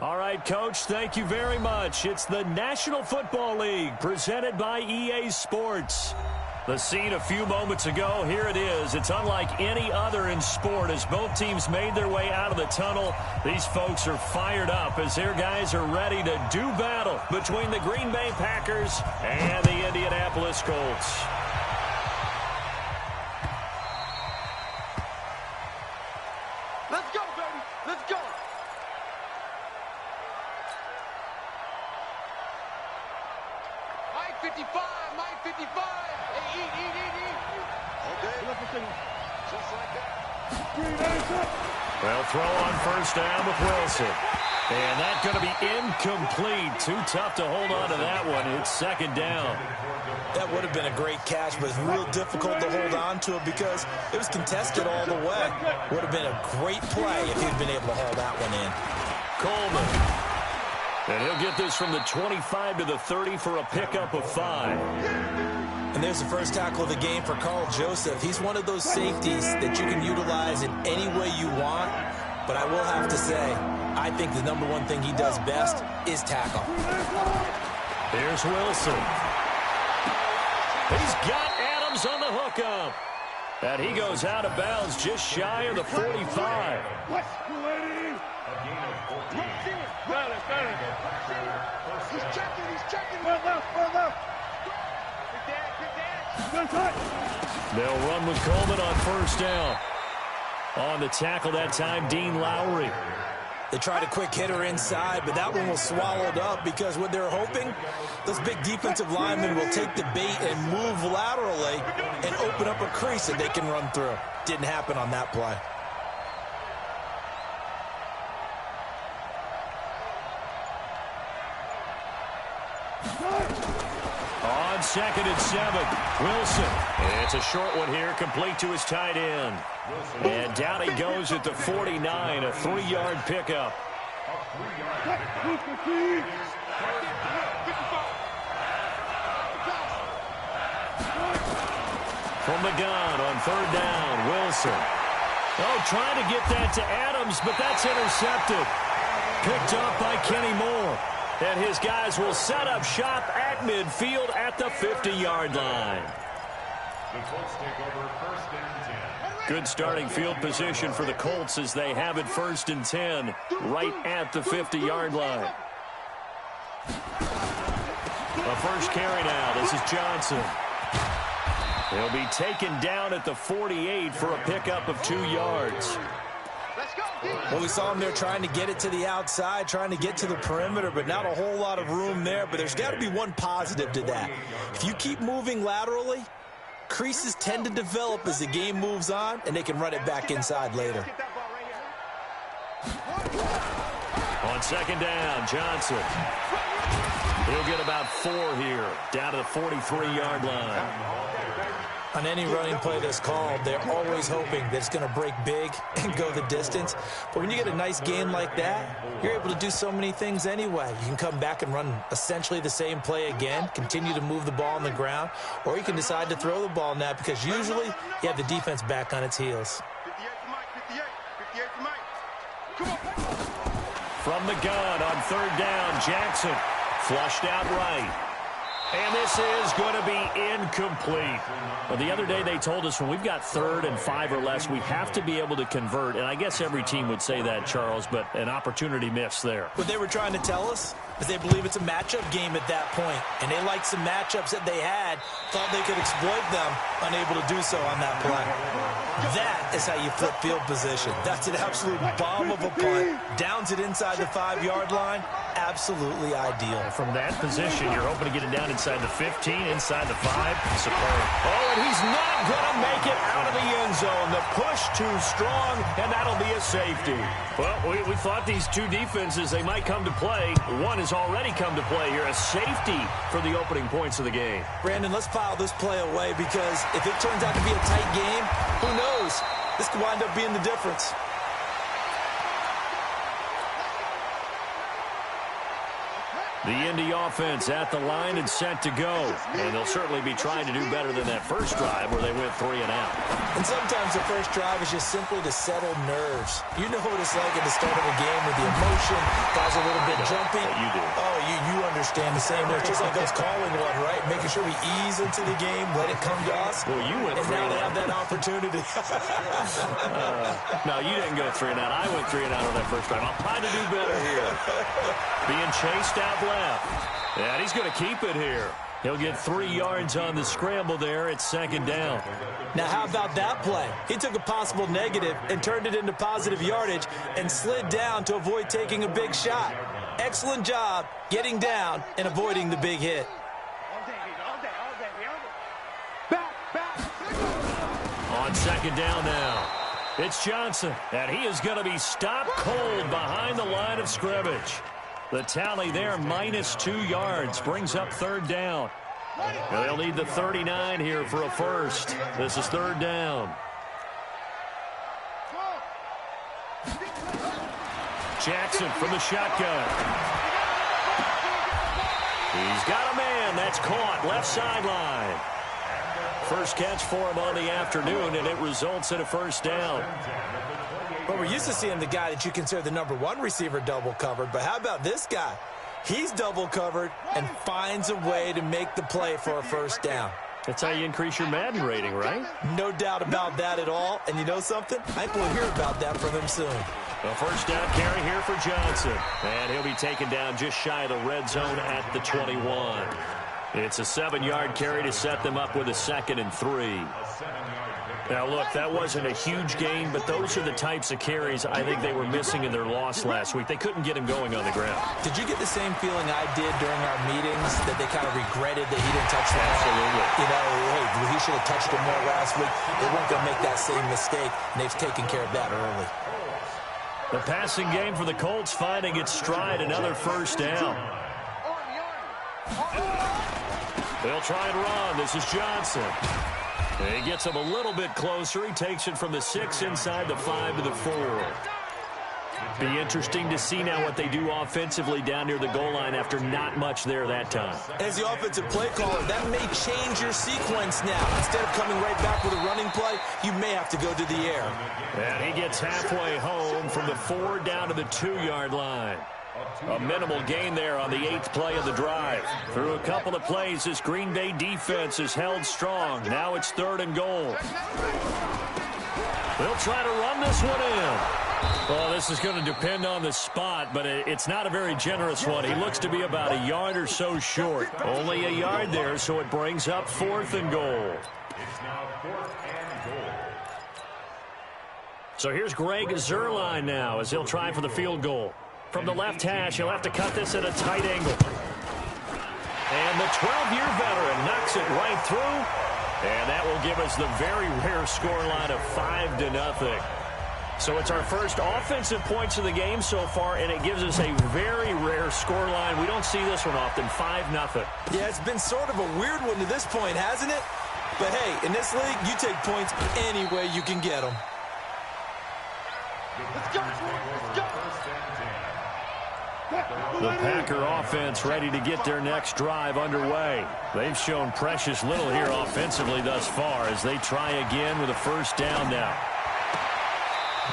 All right, Coach, thank you very much. It's the National Football League presented by EA Sports. The scene a few moments ago, here it is. It's unlike any other in sport as both teams made their way out of the tunnel. These folks are fired up as their guys are ready to do battle between the Green Bay Packers and the Indianapolis Colts. Let's go, baby. Let's go. Mike 55, Mike 55. Hey, eat. Okay. Just like that. Well, throw on first down with Wilson. And that's going to be incomplete. Too tough to hold on to that one. It's second down. That would have been a great catch, but it's real difficult to hold on to it because it was contested all the way. Would have been a great play if he'd been able to haul that one in. Coleman. And he'll get this from the 25 to the 30 for a pickup of 5. And there's the first tackle of the game for Carl Joseph. He's one of those safeties that you can utilize in any way you want. But I will have to say, I think the number one thing he does best is tackle. Here's Wilson. He's got Adams on the hookup. And he goes out of bounds just shy of the 45. He's checking. They'll run with Coleman on first down. On the tackle that time, Dean Lowry. They tried a quick hitter inside, but that one was swallowed up because what they're hoping, those big defensive linemen will take the bait and move laterally and open up a crease that they can run through. Didn't happen on that play. On second and 7, Wilson. It's a short one here, complete to his tight end. And down he goes at the 49, a 3-yard pickup. From the gun on third down, Wilson. Oh, trying to get that to Adams, but that's intercepted. Picked up by Kenny Moore. And his guys will set up shop at midfield at the 50-yard line. The Colts take over first and 10. Good starting field position for the Colts as they have it first and 10 right at the 50-yard line. A first carry now. This is Johnson. He'll be taken down at the 48 for a pickup of 2 yards. Well, we saw him there trying to get it to the outside, trying to get to the perimeter, but not a whole lot of room there. But there's got to be one positive to that. If you keep moving laterally, creases tend to develop as the game moves on, and they can run it back inside later. On second down, Johnson. He'll get about 4 here, down to the 43-yard line. On any running play that's called, they're always hoping that it's going to break big and go the distance. But when you get a nice game like that, you're able to do so many things anyway. You can come back and run essentially the same play again, continue to move the ball on the ground, or you can decide to throw the ball now because usually you have the defense back on its heels. 58 to Mike. From the gun on third down, Jackson flushed out right. And this is going to be incomplete. Well, the other day they told us when we've got 3rd and 5 or less, we have to be able to convert. And I guess every team would say that, Charles, but an opportunity missed there. What they were trying to tell us is they believe it's a matchup game at that point. And they liked some matchups that they had, thought they could exploit them, unable to do so on that play. That is how you flip field position. That's an absolute bomb of a punt. Downs it inside the 5-yard line. Absolutely ideal. From that position, you're hoping to get it down inside the 15, inside the 5. Superb. Oh, and he's not going to make it out of the end zone. The push too strong, and that'll be a safety. Well, we thought these two defenses, they might come to play. One has already come to play here, a safety for the opening points of the game. Brandon, let's file this play away because if it turns out to be a tight game, who knows? This could wind up being the difference. The Indy offense at the line and set to go. And they'll certainly be trying to do better than that first drive where they went 3 and out. And sometimes the first drive is just simply to settle nerves. You know what it's like at the start of a game with the emotion. Guys are a little bit jumpy. You do. Oh, you understand the same way. It's just like us calling one, right? Making sure we ease into the game, let it come to us. Well, you went 3 and now and they out. have that opportunity. No, you didn't go 3 and out. I went 3 and out on that first drive. I'll try to do better here. Being chased out left. And he's going to keep it here. He'll get 3 yards on the scramble there. It's 2nd down. Now, how about that play? He took a possible negative and turned it into positive yardage and slid down to avoid taking a big shot. Excellent job getting down and avoiding the big hit. On 2nd down now. It's Johnson, and he is going to be stopped cold behind the line of scrimmage. The tally there, -2 yards, brings up 3rd down. Now they'll need the 39 here for a first. This is 3rd down. Jackson from the shotgun. He's got a man. That's caught. Left sideline. First catch for him on the afternoon, and it results in a 1st down. Well, we're used to seeing the guy that you consider the #1 receiver double covered, but how about this guy? He's double covered and finds a way to make the play for a 1st down. That's how you increase your Madden rating, right? No doubt about that at all. And you know something? I think we'll hear about that from him soon. A 1st down carry here for Johnson. And he'll be taken down just shy of the red zone at the 21. It's a 7-yard carry to set them up with a 2nd and 3. Now, look, that wasn't a huge gain, but those are the types of carries I think they were missing in their loss last week. They couldn't get him going on the ground. Did you get the same feeling I did during our meetings, that they kind of regretted that he didn't touch the ball? Absolutely. You know, hey, he should have touched it more last week. They weren't going to make that same mistake, and they've taken care of that early. The passing game for the Colts finding its stride, another 1st down. They'll try and run. This is Johnson. He gets him a little bit closer. He takes it from the 6 inside the 5 to the 4. Be interesting to see now what they do offensively down near the goal line after not much there that time. As the offensive play caller, that may change your sequence now. Instead of coming right back with a running play, you may have to go to the air. And he gets halfway home from the 4 down to the 2-yard line. A minimal gain there on the 8th play of the drive. Through a couple of plays, this Green Bay defense is held strong. Now it's 3rd and goal. They'll try to run this one in. Well, this is going to depend on the spot, but it's not a very generous one. He looks to be about a yard or so short. Only a yard there, so it brings up 4th and goal. It's now 4th and goal. So here's Greg Zuerlein now as he'll try for the field goal. From the left hash, he'll have to cut this at a tight angle. And the 12-year veteran knocks it right through. And that will give us the very rare scoreline of 5-0. So it's our first offensive points of the game so far, and it gives us a very rare scoreline. We don't see this one often, 5-0. Yeah, it's been sort of a weird one to this point, hasn't it? But hey, in this league, you take points any way you can get them. Let's go. Let's go. The Packer offense ready to get their next drive underway. They've shown precious little here offensively thus far as they try again with a 1st down now.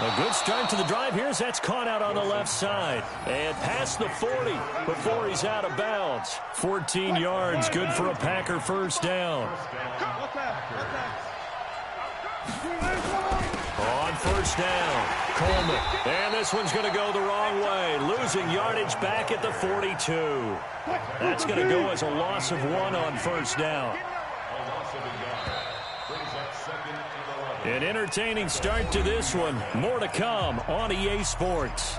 A good start to the drive here as that's caught out on the left side. And past the 40 before he's out of bounds. 14 yards, good for a Packer 1st down. On 1st down, Coleman. And this one's going to go the wrong way. Losing yardage back at the 42. That's going to go as a loss of 1 on 1st down. An entertaining start to this one. More to come on EA Sports.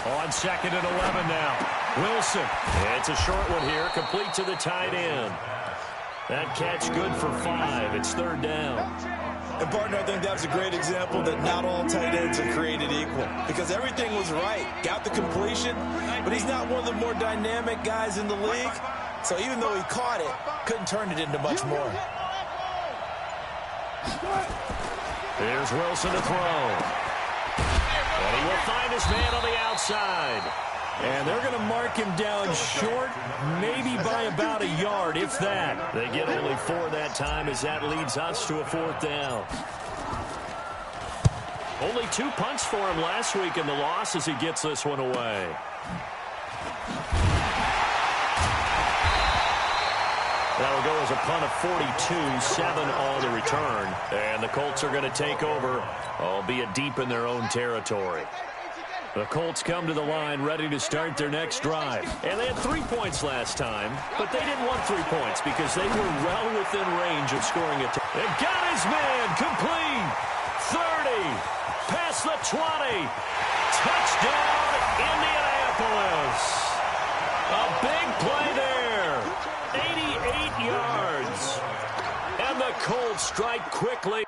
On 2nd and 11 now. Wilson. It's a short one here, complete to the tight end. That catch good for 5. It's 3rd down. And, partner, I think that's a great example that not all tight ends are created equal. Because everything was right. Got the completion, but he's not one of the more dynamic guys in the league. So even though he caught it, couldn't turn it into much more. Here's Wilson to throw. And he will find his man on the outside. And they're going to mark him down short, maybe by about a yard, if that. They get only 4 that time as that leads us to a 4th down. Only 2 punts for him last week in the loss as he gets this one away. That'll go as a punt of 42, 7 on the return. And the Colts are going to take over, albeit deep in their own territory. The Colts come to the line ready to start their next drive. And they had 3 points last time, but they didn't want 3 points because they were well within range of scoring it. They got his man complete. 30, past the 20. Touchdown, Indianapolis. A big play there. 88 yards. And the Colts strike quickly.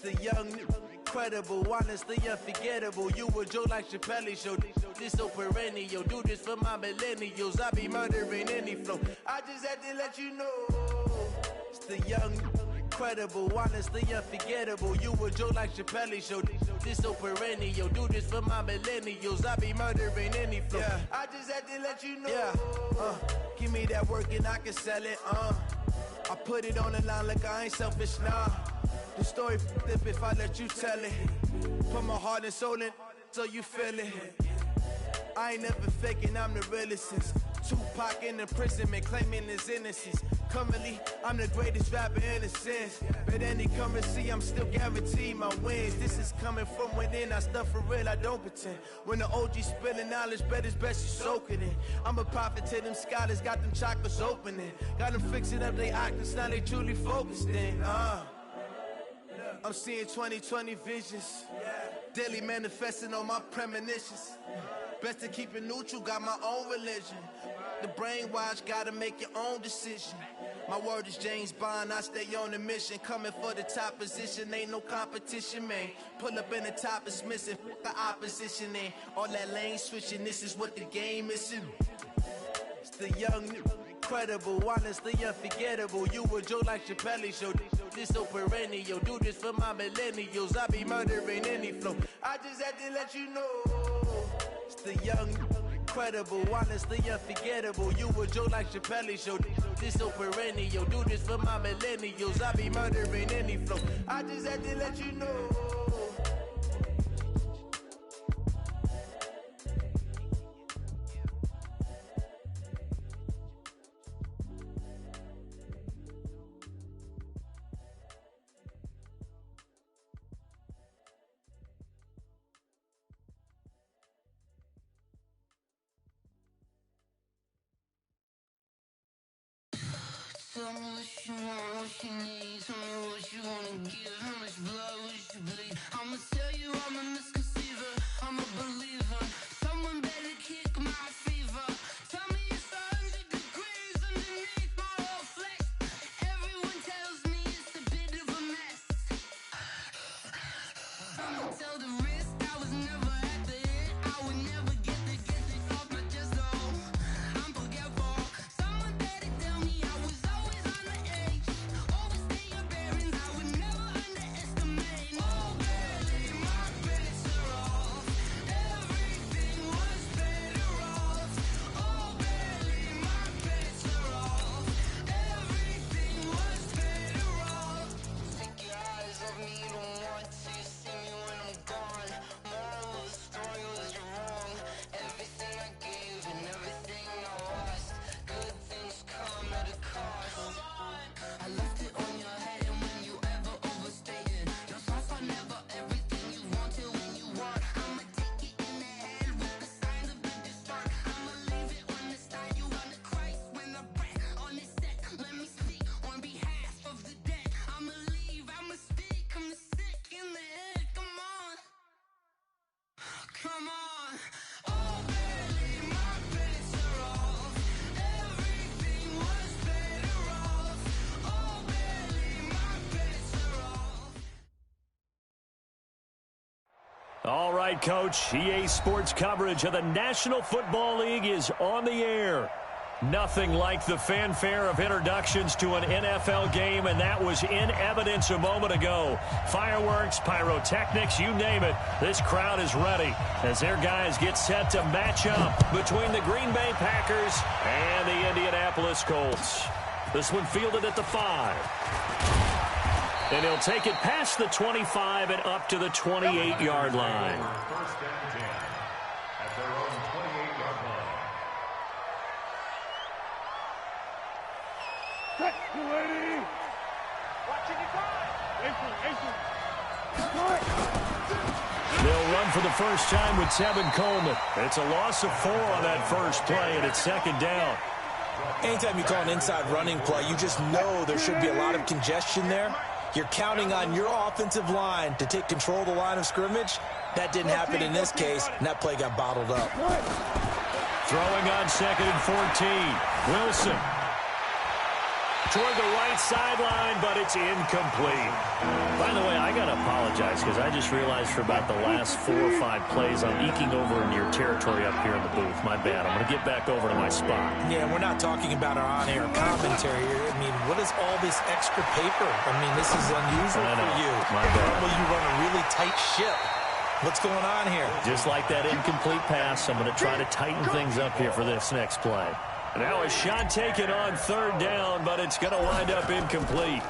The young, incredible, honestly unforgettable. You a Joe like Chappelle show. This so perennial. Do this for my millennials. I be murdering any flow. I just had to let you know. It's the young, incredible, honestly unforgettable. You a Joe like Chappelle show. This so perennial. Do this for my millennials. I be murdering any flow. Yeah. I just had to let you know. Yeah. Give me that work and I can sell it. I put it on the line like I ain't selfish, nah. The story flip if I let you tell it. Put my heart and soul in so you feel it. I ain't never faking, I'm the realest since Tupac in imprisonment, claiming his innocence. Currently, I'm the greatest rapper in a sense. But any currency, I'm still guaranteed my wins. This is coming from within, I stuff for real, I don't pretend. When the OG spilling knowledge, bet it's best you soak it in. I'm a prophet to them scholars, got them chakras opening. Got them fixing up they octaves, now they truly focused in. I'm seeing 2020 visions. Daily manifesting on my premonitions. Best to keep it neutral, got my own religion. The brainwash, gotta make your own decision. My word is James Bond, I stay on the mission. Coming for the top position, ain't no competition, man. Pull up in the top, it's missing, the opposition ain't. All that lane switching, this is what the game is. It's the young, incredible, honestly unforgettable. You a Joe like Chappelle show. This so perennial. Do this for my millennials. I be murdering any flow. I just had to let you know. It's the young, incredible, honestly unforgettable. You a Joe like Chappelle show. This so perennial. Do this for my millennials. I be murdering any flow. I just had to let you know. Tell me what you want, what you need. Tell me what you wanna give. How much blood would you bleed? I'ma tell you I'm a misconceiver. I'm a believer. Someone better kick my fever. Tell me it's 100 degrees underneath my whole flesh. Everyone tells me it's a bit All right, Coach. EA Sports coverage of the National Football League is on the air. Nothing like the fanfare of introductions to an NFL game, and that was in evidence a moment ago. Fireworks, pyrotechnics, you name it. This crowd is ready as their guys get set to match up between the Green Bay Packers and the Indianapolis Colts. This one fielded at the 5. And he'll take it past the 25 and up to the 28-yard line. First and 10 at their own 28-yard line. They'll run for the first time with Tevin Coleman. It's a loss of 4 on that first play, and it's second down. Anytime you call an inside running play, you just know there should be a lot of congestion there. You're counting on your offensive line to take control of the line of scrimmage. That didn't happen in this case, and that play got bottled up. Throwing on 2nd and 14. Wilson. Toward the right sideline, but it's incomplete. By the way, I got to apologize because I just realized for about the last 4 or 5 plays, I'm eking over into your territory up here in the booth. My bad. I'm going to get back over to my spot. Yeah, we're not talking about our on-air commentary here. I mean, what is all this extra paper? I mean, this is unusual for you. My bad. Normally you run a really tight ship. What's going on here? Just like that incomplete pass, I'm going to try to tighten things up here for this next play. Now a shot taken on 3rd down, but it's going to wind up incomplete.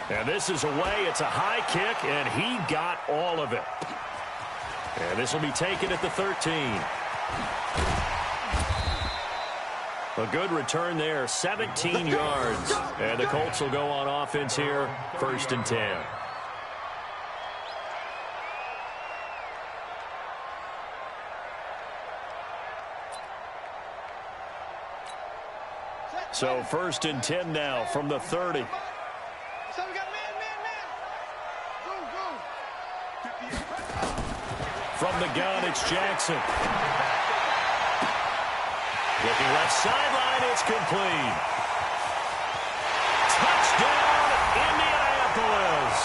And this is away. It's a high kick, and he got all of it. And this will be taken at the 13. A good return there, 17 yards. And the Colts will go on offense here, 1st and 10. So 1st and 10 now from the 30. So we got man. Go. From the gun, it's Jackson. Looking left sideline, it's complete. Touchdown, Indianapolis.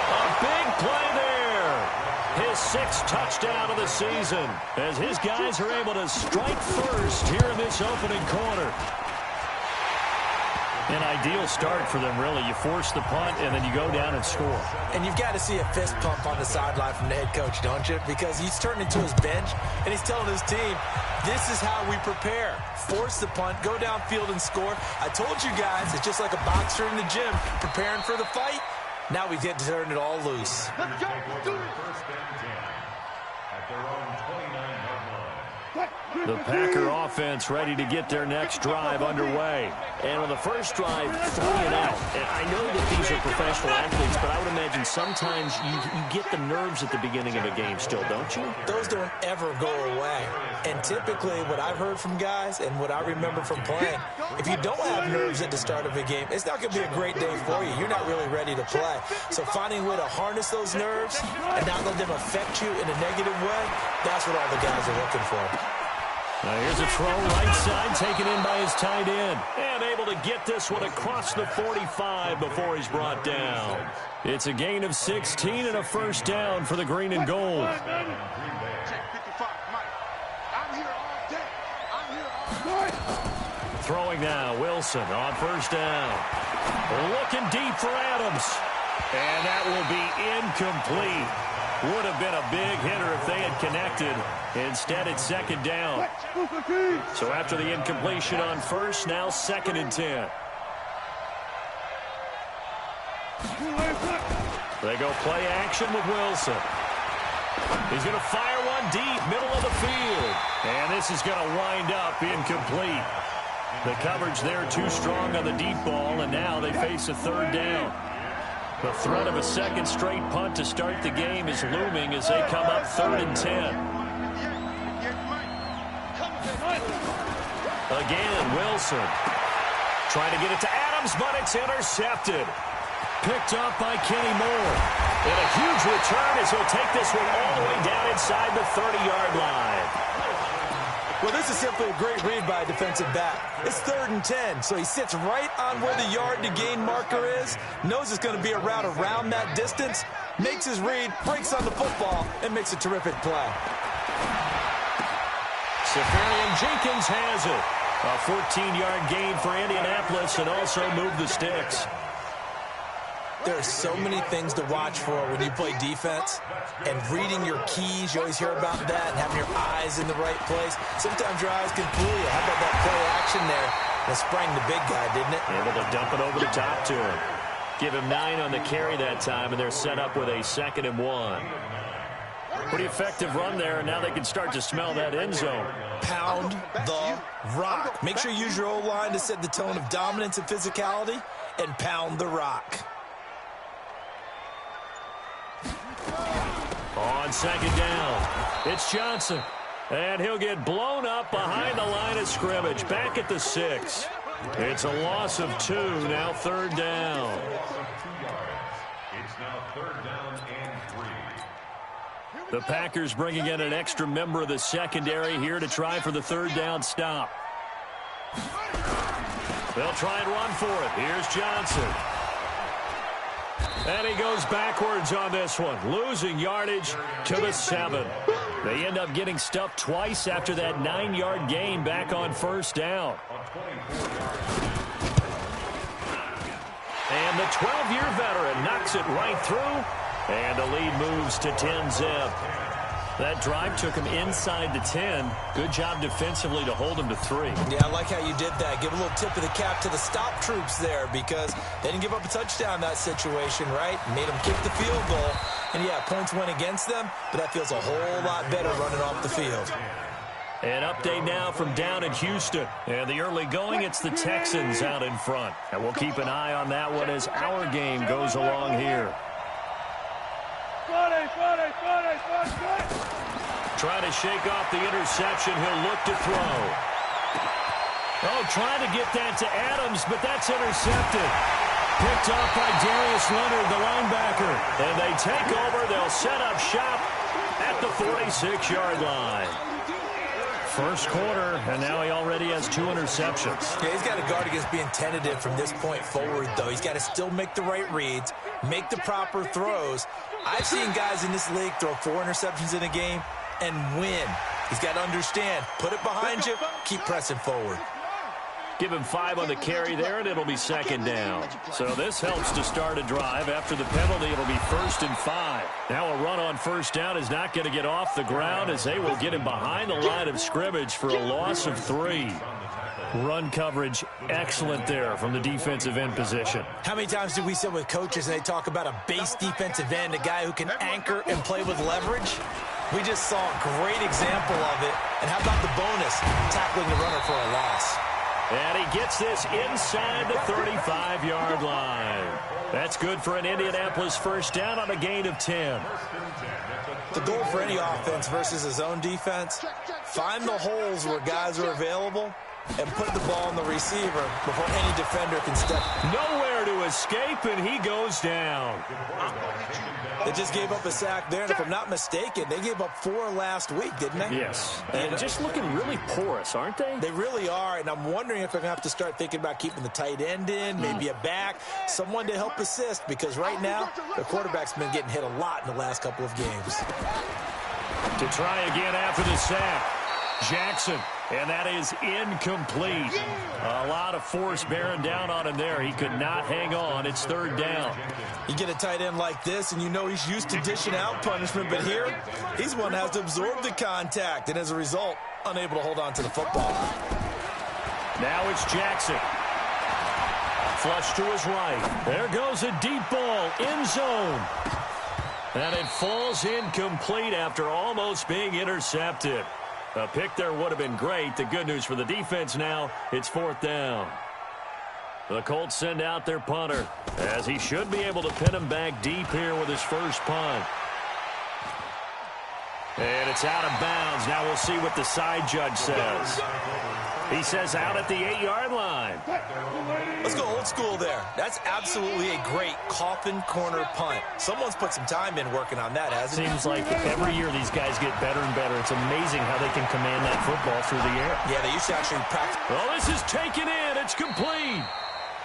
A big play there. His 6th touchdown of the season as his guys are able to strike first here in this opening quarter. An ideal start for them, really. You force the punt, and then you go down and score. And you've got to see a fist pump on the sideline from the head coach, don't you? Because he's turning to his bench, and he's telling his team, this is how we prepare. Force the punt, go downfield and score. I told you guys, it's just like a boxer in the gym preparing for the fight. Now we get to turn it all loose. Let's go. Do it. First and 10 at their own 29-yard line. The Packer offense ready to get their next drive underway. And on the first drive, 3 and out. And I know that these are professional athletes, but I would imagine sometimes you get the nerves at the beginning of a game still, don't you? Those don't ever go away. And typically what I've heard from guys and what I remember from playing, if you don't have nerves at the start of a game, it's not going to be a great day for you. You're not really ready to play. So finding a way to harness those nerves and not let them affect you in a negative way, that's what all the guys are looking for. Now here's a throw right side, taken in by his tight end. And able to get this one across the 45 before he's brought down. It's a gain of 16 and a first down for the green and gold. Throwing now, Wilson on first down. Looking deep for Adams. And that will be incomplete. Would have been a big hitter if they had connected. Instead, it's second down. So after the incompletion on first, now 2nd and 10. They go play action with Wilson. He's going to fire one deep, middle of the field. And this is going to wind up incomplete. The coverage there too strong on the deep ball, and now they face a 3rd down. The threat of a second straight punt to start the game is looming as they come up 3rd and 10. Again, Wilson trying to get it to Adams, but it's intercepted. Picked up by Kenny Moore. And a huge return as he'll take this one all the way down inside the 30-yard line. Well, this is simply a great read by a defensive back. It's 3rd and 10, so he sits right on where the yard-to-gain marker is, knows it's going to be a route around that distance, makes his read, breaks on the football, and makes a terrific play. Safarian Jenkins has it. A 14-yard gain for Indianapolis and also moved the sticks. There are so many things to watch for when you play defense, and reading your keys, you always hear about that, and having your eyes in the right place. Sometimes your eyes can fool you. How about that play action there? That sprang the big guy, didn't it? Able to dump it over the top to him. Give him 9 on the carry that time, and they're set up with a 2nd and 1. Pretty effective run there, and now they can start to smell that end zone. Pound the rock. Make sure you use your O-line to set the tone of dominance and physicality, and pound the rock. On 2nd down, it's Johnson. And he'll get blown up behind the line of scrimmage. Back at the 6. It's a loss of 2, now 3rd down. It's now 3rd down and 3. The Packers bringing in an extra member of the secondary here to try for the 3rd down stop. They'll try and run for it. Here's Johnson. And he goes backwards on this one, losing yardage to the 7. They end up getting stuffed twice after that 9-yard gain back on 1st down. And the 12-year veteran knocks it right through, and the lead moves to 10-zip. That drive took him inside the 10. Good job defensively to hold him to 3. Yeah, I like how you did that. Give a little tip of the cap to the stop troops there because they didn't give up a touchdown in that situation, right? Made them kick the field goal. And, yeah, points went against them, but that feels a whole lot better running off the field. An update now from down in Houston. And the early going, it's the Texans out in front. And we'll keep an eye on that one as our game goes along here. Trying to shake off the interception. He'll look to throw. Oh, trying to get that to Adams, but that's intercepted. Picked off by Darius Leonard, the linebacker. And they take over. They'll set up shop at the 46-yard line. First quarter, and now he already has 2 interceptions. Yeah, he's got to guard against being tentative from this point forward, though. He's got to still make the right reads, make the proper throws. I've seen guys in this league throw 4 interceptions in a game and win. He's got to understand, put it behind you, keep pressing forward. Give him 5 on the carry there, and it'll be 2nd down. So this helps to start a drive. After the penalty, it'll be 1st and 5. Now a run on 1st down is not going to get off the ground as they will get him behind the line of scrimmage for a loss of 3. Run coverage excellent there from the defensive end position. How many times do we sit with coaches and they talk about a base defensive end, a guy who can anchor and play with leverage? We just saw a great example of it. And how about the bonus, tackling the runner for a loss? And he gets this inside the 35-yard line. That's good for an Indianapolis 1st down on a gain of 10. The goal for any offense versus his own defense, find the holes where guys are available and put the ball on the receiver before any defender can step. Nowhere to escape, and he goes down. They just gave up a sack there, and if I'm not mistaken, they gave up 4 last week, didn't they? Yes, and just looking really porous, aren't they? They really are, and I'm wondering if they're going to have to start thinking about keeping the tight end in, maybe a back, someone to help assist, because right now, the quarterback's been getting hit a lot in the last couple of games. To try again after the sack, Jackson, and that is incomplete. A lot of force bearing down on him there. He could not hang on. It's 3rd down. You get a tight end like this, and you know he's used to dishing out punishment, but here, he's one that has to absorb the contact, and as a result, unable to hold on to the football. Now it's Jackson. Flush to his right. There goes a deep ball, end zone. And it falls incomplete after almost being intercepted. A pick there would have been great. The good news for the defense now, it's 4th down. The Colts send out their punter, as he should be able to pin him back deep here with his first punt. And it's out of bounds. Now we'll see what the side judge says. He says out at the 8-yard line. Let's go old school there. That's absolutely a great coffin corner punt. Someone's put some time in working on that, hasn't it? Seems like every year these guys get better and better. It's amazing how they can command that football through the air. Yeah, they used to actually practice. Well, this is taken in. It's complete.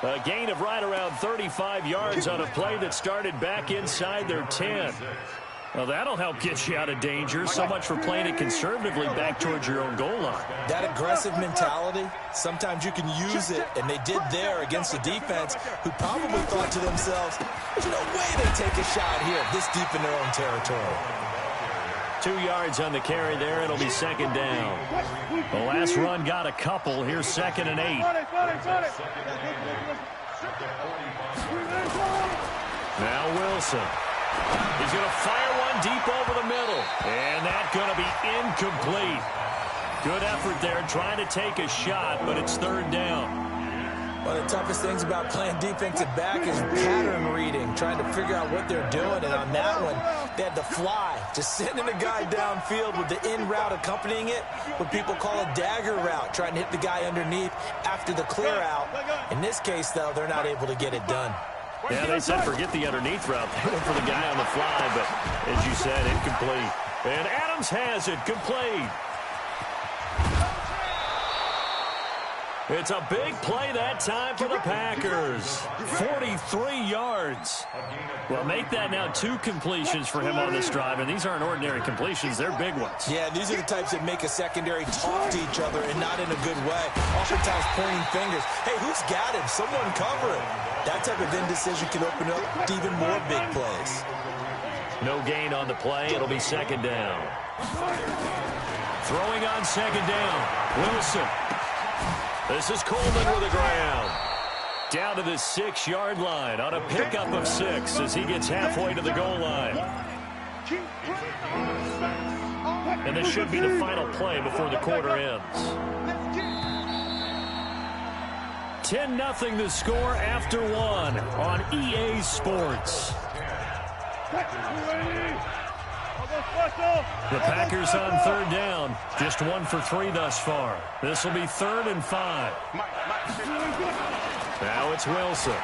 A gain of right around 35 yards on a play that started back inside their 10. Well, that'll help get you out of danger. So much for playing it conservatively back towards your own goal line. That aggressive mentality, sometimes you can use it, and they did there against a defense who probably thought to themselves, there's no way they take a shot here this deep in their own territory. 2 yards on the carry there. It'll be second down. The last run got a couple. Here's 2nd and 8. Now Wilson. He's going to fire one deep over the middle. And that's going to be incomplete. Good effort there trying to take a shot, but it's 3rd down. One of the toughest things about playing defensive back is pattern reading, trying to figure out what they're doing. And on that one, they had to fly, just sending a guy downfield with the in route accompanying it, what people call a dagger route, trying to hit the guy underneath after the clear out. In this case, though, they're not able to get it done. Yeah, they said forget the underneath route. They went for the guy on the fly, but as you said, incomplete. And Adams has it complete. It's a big play that time for the Packers. 43 yards. Well, make that now 2 completions for him on this drive, and these aren't ordinary completions. They're big ones. Yeah, these are the types that make a secondary talk to each other and not in a good way. Oftentimes pointing fingers. Hey, who's got him? Someone cover it. That type of indecision can open up to even more big plays. No gain on the play. It'll be 2nd down. Throwing on 2nd down. Wilson. This is Coleman with the ground. Down to the 6-yard line on a pickup of 6 as he gets halfway to the goal line. And this should be the final play before the quarter ends. 10-0 the score after 1 on EA Sports. The Packers on 3rd down. Just 1 for 3 thus far. This will be 3rd and 5. Now it's Wilson.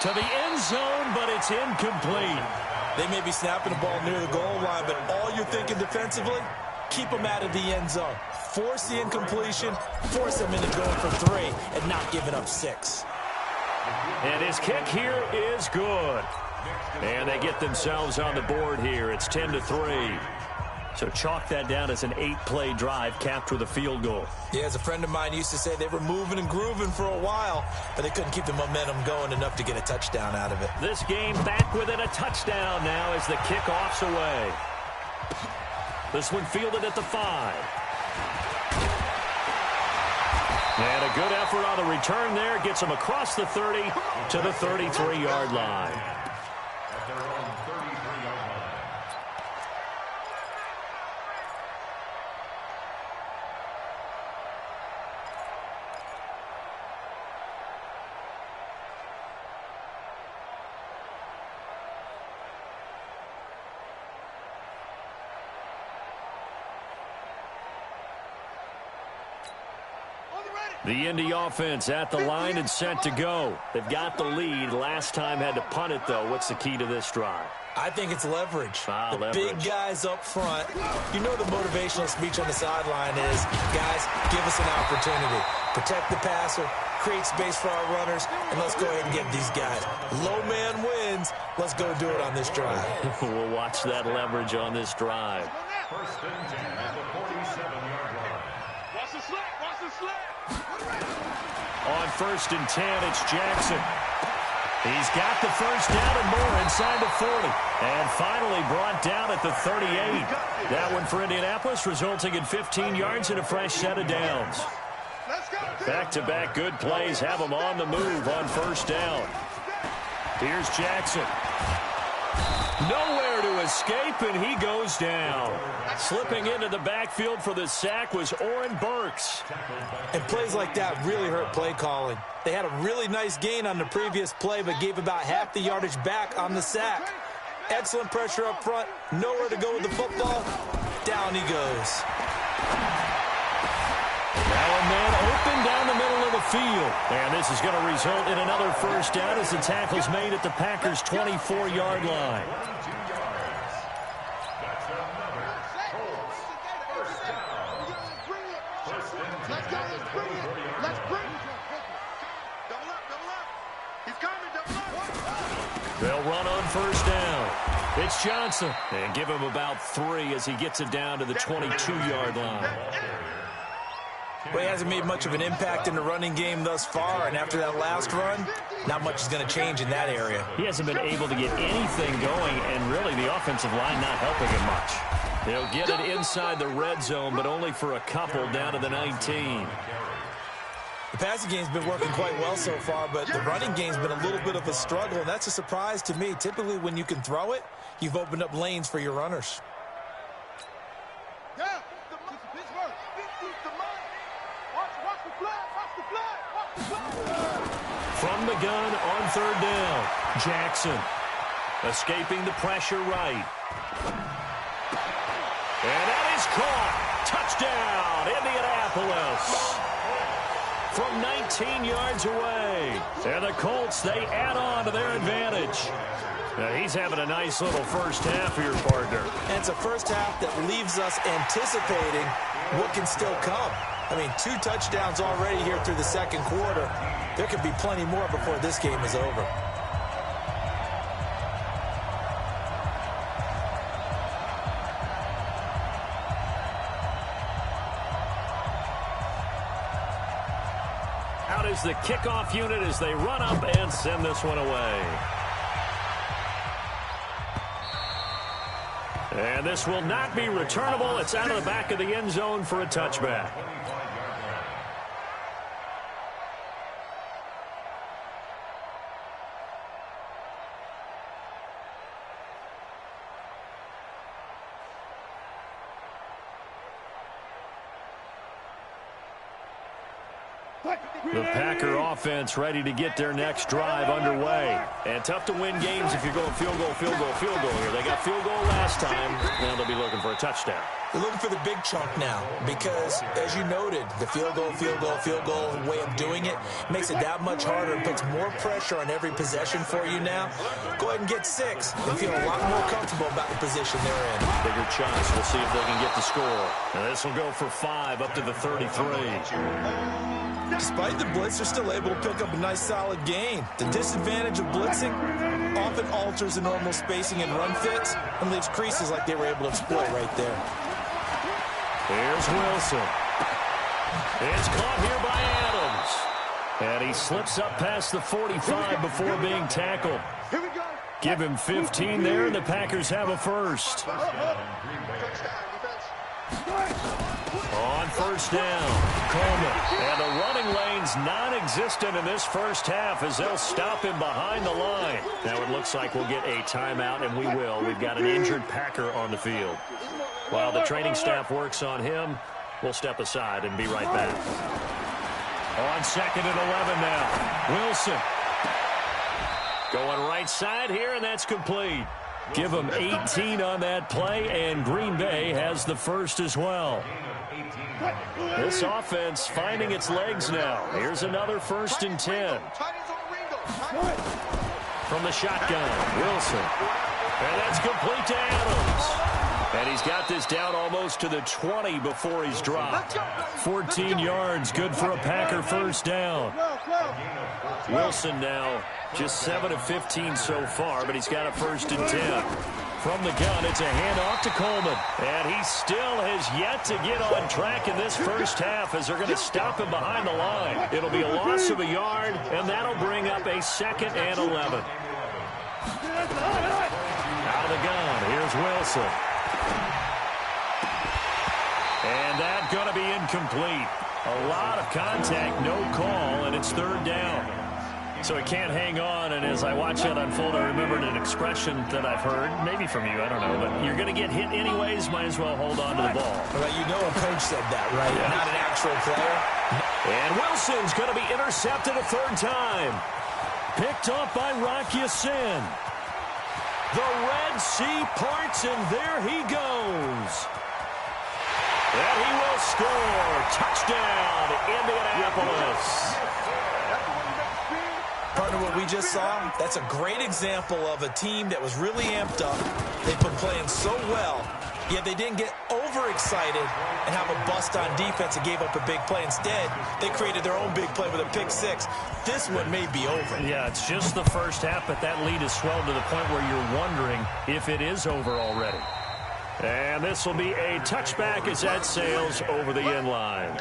To the end zone, but it's incomplete. They may be snapping the ball near the goal line, but all you're thinking defensively, keep them out of the end zone. Force the incompletion, force them into going for 3, and not giving up 6. And his kick here is good. And they get themselves on the board here. It's 10-3. So chalk that down as an 8-play drive capped with a field goal. Yeah, as a friend of mine used to say, they were moving and grooving for a while, but they couldn't keep the momentum going enough to get a touchdown out of it. This game back within a touchdown now as the kickoff's away. This one fielded at the 5. And a good effort on the return there. Gets him across the 30 to the 33-yard line. At their own 33-yard line. The Indy offense at the line and set to go. They've got the lead. Last time had to punt it, though. What's the key to this drive? I think it's leverage. Leverage. Big guys up front. You know the motivational speech on the sideline is, guys, give us an opportunity. Protect the passer, create space for our runners, and let's go ahead and get these guys. Low man wins. Let's go do it on this drive. We'll watch that leverage on this drive. 1st and 10 at the 47-yard line. Watch the slip, watch the slip. On 1st and 10, it's Jackson. He's got the first down and more inside the 40. And finally brought down at the 38. That one for Indianapolis, resulting in 15 yards and a fresh set of downs. Back-to-back good plays have them on the move on 1st down. Here's Jackson. Nowhere to escape, and he goes down. Slipping into the backfield for the sack was Oren Burks. And plays like that really hurt play calling. They had a really nice gain on the previous play, but gave about half the yardage back on the sack. Excellent pressure up front, nowhere to go with the football, Down he goes. Now a man open down the middle of the field. And this is going to result in another first down as the tackle's made at the Packers' 24-yard line. Let's go, let's bring it. Let's bring it. Double up, double up. He's coming, double up. They'll run on first down. It's Johnson. And give him about 3 as he gets it down to the 22-yard line. Well, he hasn't made much of an impact in the running game thus far, and after that last run, not much is going to change in that area. He hasn't been able to get anything going, and really the offensive line not helping him much. They'll get it inside the red zone, but only for a couple down to the 19. The passing game's been working quite well so far, but the running game's been a little bit of a struggle, and that's a surprise to me. Typically, when you can throw it, you've opened up lanes for your runners. Yeah, Pittsburgh. Watch the flag, watch the flag, watch the flag. From the gun on third down, Jackson escaping the pressure right. And that is caught. Touchdown, Indianapolis. From 19 yards away. And the Colts, they add on to their advantage. Now, he's having a nice little first half here, partner. And it's a first half that leaves us anticipating what can still come. I mean, 2 touchdowns already here through the second quarter. There could be plenty more before this game is over. Out is the kickoff unit as they run up and send this one away. And this will not be returnable. It's out of the back of the end zone for a touchback. The Packer offense ready to get their next drive underway. And tough to win games if you're going field goal, field goal, field goal here. They got field goal last time. Now they'll be looking for a touchdown. They're looking for the big chunk now because, as you noted, the field goal way of doing it makes it that much harder and puts more pressure on every possession for you now. Go ahead and get 6 and feel a lot more comfortable about the position they're in. Bigger chance. We'll see if they can get the score. And this will go for 5 up to the 33. Despite the blitz, they're still able to pick up a nice solid gain. The disadvantage of blitzing often alters the normal spacing and run fits and leaves creases like they were able to exploit right there. Here's Wilson. It's caught here by Adams. And he slips up past the 45 before being tackled. Here we go. Give him 15 there, and the Packers have a first. On first down, Coleman. And the running lane's non-existent in this first half as they'll stop him behind the line. Now it looks like we'll get a timeout, and we will. We've got an injured Packer on the field. While the training staff works on him, we'll step aside and be right back. On 2nd and 11 now, Wilson. Going right side here, and that's complete. Give them 18 on that play, and Green Bay has the first as well. This offense finding its legs now. Here's another 1st and 10. From the shotgun, Wilson. And that's complete to Adams. And he's got this down almost to the 20 before he's dropped. 14 yards, good for a Packer first down. Wilson now just 7 of 15 so far, but he's got a 1st and 10. From the gun, it's a handoff to Coleman. And he still has yet to get on track in this first half as they're going to stop him behind the line. It'll be a loss of a yard, and that'll bring up a 2nd and 11. Out of the gun, here's Wilson. And that's going to be incomplete. A lot of contact, no call, and it's 3rd down. So it can't hang on, and as I watch that unfold, I remembered an expression that I've heard, maybe from you, I don't know, but you're going to get hit anyways, might as well hold on to the ball. Well, you know a coach said that, right? Yeah. Not an actual player. And Wilson's going to be intercepted a 3rd time. Picked off by Rock Ya-Sin. The Red Sea parts, and there he goes. And he will score. Touchdown, Indianapolis. Partner, what we just saw, that's a great example of a team that was really amped up. They've been playing so well, yet they didn't get overexcited and have a bust on defense and gave up a big play. Instead, they created their own big play with a pick six. This one may be over. Yeah, it's just the first half, but that lead has swelled to the point where you're wondering if it is over already. And this will be a touchback as that sails over the end line.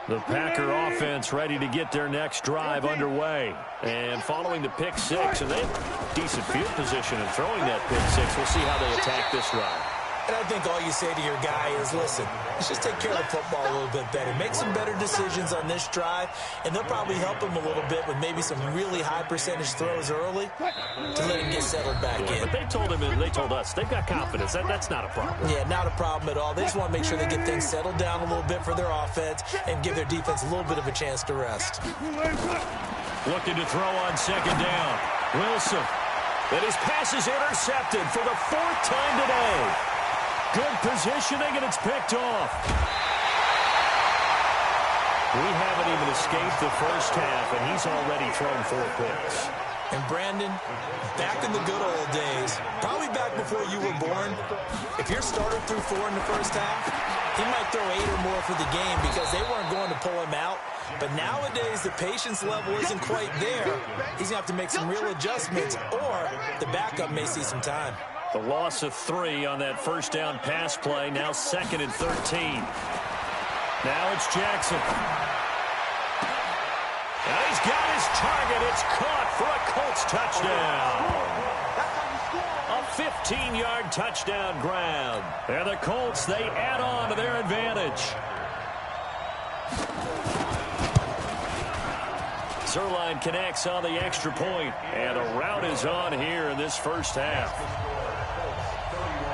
The Packer offense ready to get their next drive underway. And following the pick six, and they have decent field position in throwing that pick six. We'll see how they attack this drive. And I think all you say to your guy is, listen, let's just take care of the football a little bit better. Make some better decisions on this drive, and they'll probably help him a little bit with maybe some really high percentage throws early to let him get settled back in. But they told him, and they told us, they've got confidence. That's not a problem. Yeah, not a problem at all. They just want to make sure they get things settled down a little bit for their offense and give their defense a little bit of a chance to rest. Looking to throw on second down. Wilson. And his pass is intercepted for the fourth time today. Good positioning, and it's picked off. We haven't even escaped the first half, and he's already thrown 4 picks. And Brandon, back in the good old days, probably back before you were born, if your starter threw 4 in the first half, he might throw 8 or more for the game because they weren't going to pull him out. But nowadays, the patience level isn't quite there. He's going to have to make some real adjustments, or the backup may see some time. The loss of 3 on that first down pass play, now 2nd and 13. Now it's Jackson. And he's got his target. It's caught for a Colts touchdown. A 15-yard touchdown grab. And the Colts, they add on to their advantage. Zuerlein connects on the extra point, and a rout is on here in this first half.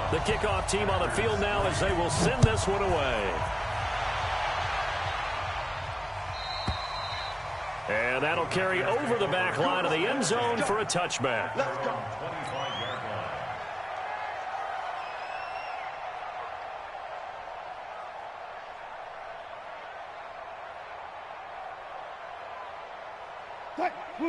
The kickoff team on the field now as they will send this one away. And that'll carry over the back line of the end zone for a touchback. Let's go.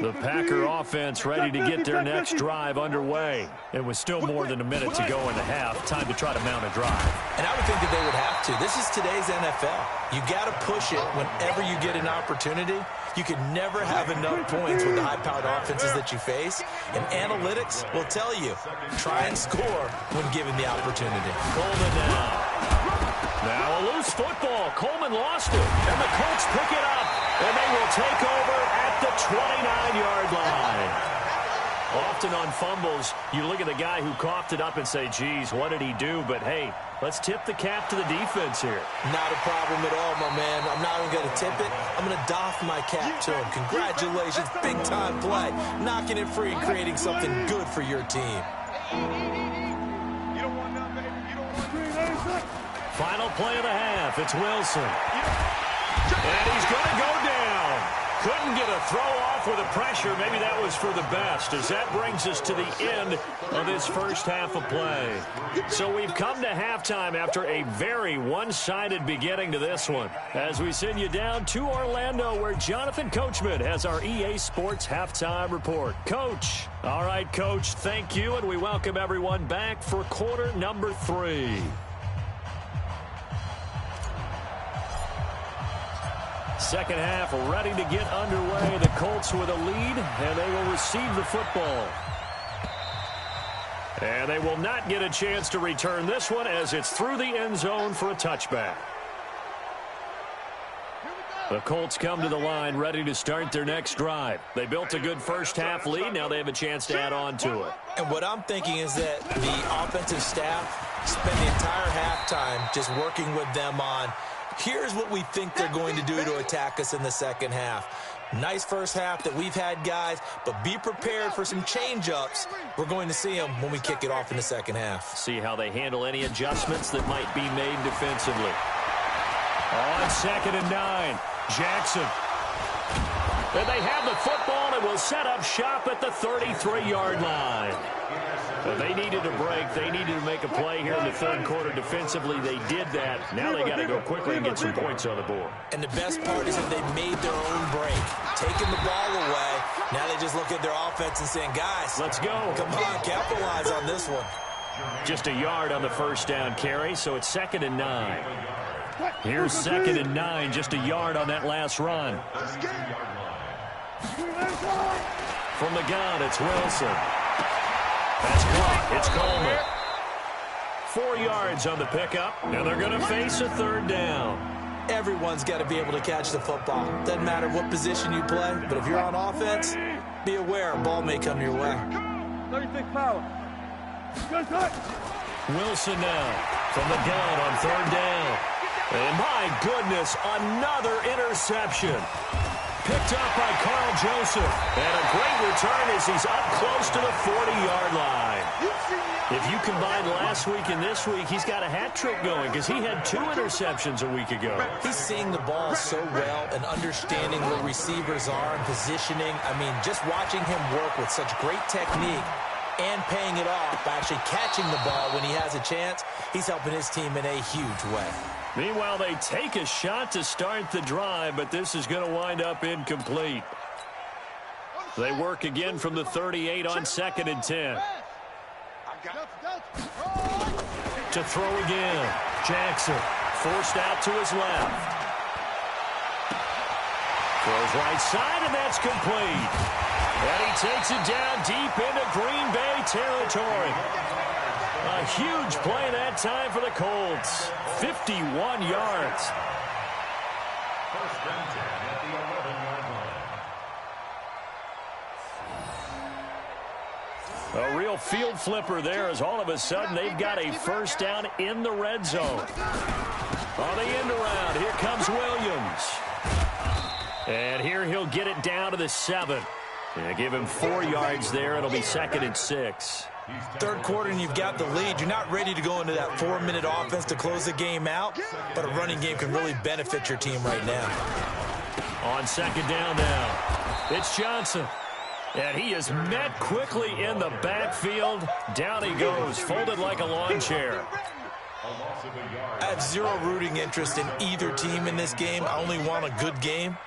The Packer offense ready to get their next drive underway. And with still more than a minute to go in the half, time to try to mount a drive. And I would think that they would have to. This is today's NFL. You got to push it whenever you get an opportunity. You can never have enough points with the high-powered offenses that you face. And analytics will tell you, try and score when given the opportunity. Coleman now. Now a loose football. Coleman lost it. And the Colts pick it up. And they will take over at the 29-yard line. Often on fumbles, you look at the guy who coughed it up and say, geez, what did he do? But, hey, let's tip the cap to the defense here. Not a problem at all, my man. I'm not even going to tip it. I'm going to doff my cap to him. Congratulations, big-time play. Knocking it free and creating something good for your team. You don't want none, baby. You don't want Final play of the half. It's Wilson. And he's going to go down. Couldn't get a throw off with the pressure. Maybe that was for the best, as that brings us to the end of this first half of play. So we've come to halftime after a very one-sided beginning to this one, as we send you down to Orlando, where Jonathan Coachman has our EA Sports halftime report. Coach. All right, Coach, thank you, and we welcome everyone back for quarter number 3. Second half ready to get underway. The Colts with a lead, and they will receive the football. And they will not get a chance to return this one as it's through the end zone for a touchback. The Colts come to the line ready to start their next drive. They built a good first half lead. Now they have a chance to add on to it. And what I'm thinking is that the offensive staff spend the entire halftime just working with them on, here's what we think they're going to do to attack us in the second half. Nice first half that we've had, guys, but be prepared for some change-ups. We're going to see them when we kick it off in the second half. See how they handle any adjustments that might be made defensively. On 2nd and 9, Jackson. And they have the football and will set up shop at the 33-yard line. But they needed a break. They needed to make a play here in the third quarter defensively. They did that. Now they got to go quickly and get some points on the board. And the best part is that they made their own break, taking the ball away. Now they just look at their offense and saying, guys, let's go. Come on, capitalize on this one. Just a yard on the first down carry, so it's 2nd and 9. Here's 2nd and 9, just a yard on that last run. From the gun, it's Wilson. That's caught. It's Coleman. 4 yards on the pickup, and they're going to face a third down. Everyone's got to be able to catch the football. Doesn't matter what position you play, but if you're on offense, be aware a ball may come your way. 36 power. Wilson now from the gun on third down. And my goodness, another interception. Picked up by Carl Joseph. And a great return as he's up close to the 40-yard line. If you combine last week and this week, he's got a hat trick going because he had 2 interceptions a week ago. He's seeing the ball so well and understanding where receivers are and positioning. I mean, just watching him work with such great technique and paying it off by actually catching the ball when he has a chance, he's helping his team in a huge way. Meanwhile, they take a shot to start the drive, but this is going to wind up incomplete. They work again from the 38 on 2nd and 10. To throw again. Jackson forced out to his left. Throws right side, and that's complete. And he takes it down deep into Green Bay territory. A huge play that time for the Colts. 51 yards. First and 10 at the 11-yard line. A real field flipper there as all of a sudden they've got a first down in the red zone. On the end around, here comes Williams. And here he'll get it down to the 7. And give him 4 yards there. It'll be 2nd and 6. Third quarter and you've got the lead. You're not ready to go into that 4-minute offense to close the game out, but a running game can really benefit your team right now. On 2nd down now, it's Johnson. And he is met quickly in the backfield. Down he goes, folded like a lawn chair. I have zero rooting interest in either team in this game. I only want a good game.